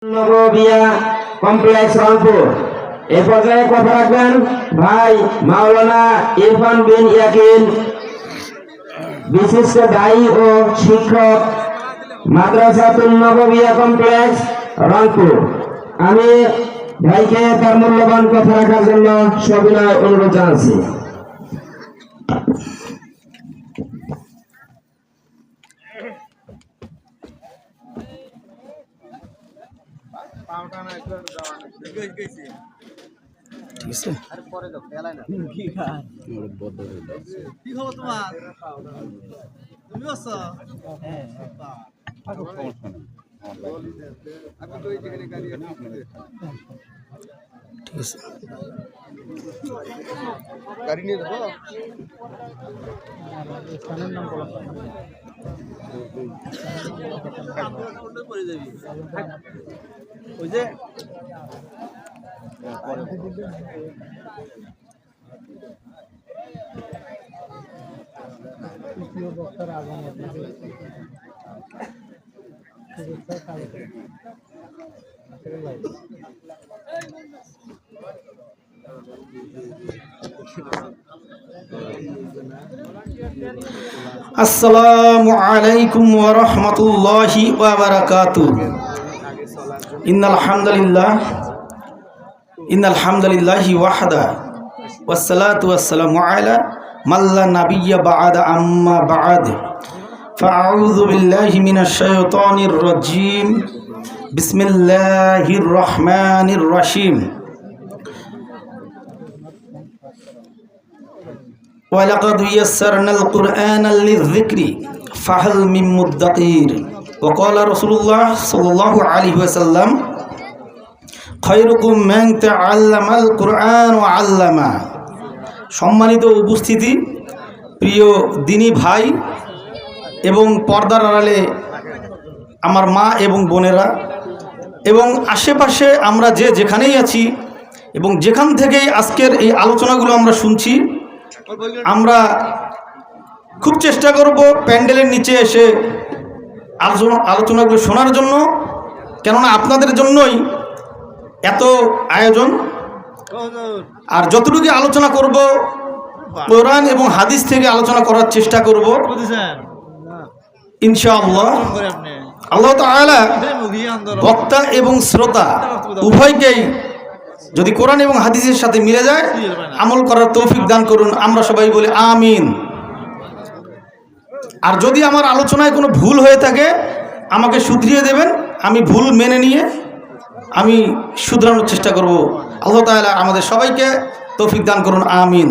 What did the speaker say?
Nababia complex Rangpur. এই পর্যায়ে কথা রাখবেন ভাই মাওলানা ইরফান বিন ইয়াকিন, বিশিষ্ট দায়ী ও শিক্ষক, মাদ্রাসাতুন নববিয়া কমপ্লেক্স রংপুর। আমি ভাইকে তার মূল্যবান কথা রাখার জন্য সবিনয় অনুরোধ জানাচ্ছি। গাড়ি নিয়ে যাবো। ওই যে আসসালামু আলাইকুম ওয়া রাহমাতুল্লাহি ওয়া বারাকাতুহু। ইন্নাল হামদুলিল্লাহি ওয়াহদা ওয়াসসালাতু ওয়াসসালামু আলা মান লা নাবিয়্যা বা'দা আম্মা বা'দ। ফাআউযু বিল্লাহি মিনাশ শাইতানির রাজীম। বিসমিল্লাহির রহমানির রহিম। وَلَقَدْ يَسَّرْنَا الْقُرْآنَ لِلذِّكْرِ فَهَلْ مِن مُّدَّكِرٍ وقال رسول الله صلى الله عليه وسلم خيركم من تعلم القرآن وعلمه। সম্মানিত উপস্থিতি, প্রিয় দিনী ভাই এবং পর্দার আড়ালে আমার মা এবং বোনেরা এবং আশেপাশে আমরা যেখানেই আছি এবং যেখান থেকেই আজকের এই আলোচনাগুলো আমরা শুনছি, আমরা খুব চেষ্টা করব প্যান্ডেলের নিচে এসে আলোচনাগুলো শোনার জন্য, কেননা আপনাদের জন্যই এত আয়োজন। আর যতটুকু আলোচনা করব কোরআন এবং হাদিস থেকে আলোচনা করার চেষ্টা করব ইনশাআল্লাহ। আল্লাহ তাআলা বক্তা এবং শ্রোতা উভয়কেই যদি কোরআন এবং হাদিসের সাথে মিলে যায় আমল করার তৌফিক দান করুন। আমরা সবাই বলি আমিন। আর যদি আমার আলোচনায় কোনো ভুল হয়ে থাকে আমাকে শুধরিয়ে দেবেন, আমি ভুল মেনে নিয়ে আমি শুধরানোর চেষ্টা করব। আল্লাহ তাআলা আমাদের সবাইকে তৌফিক দান করুন, আমিন।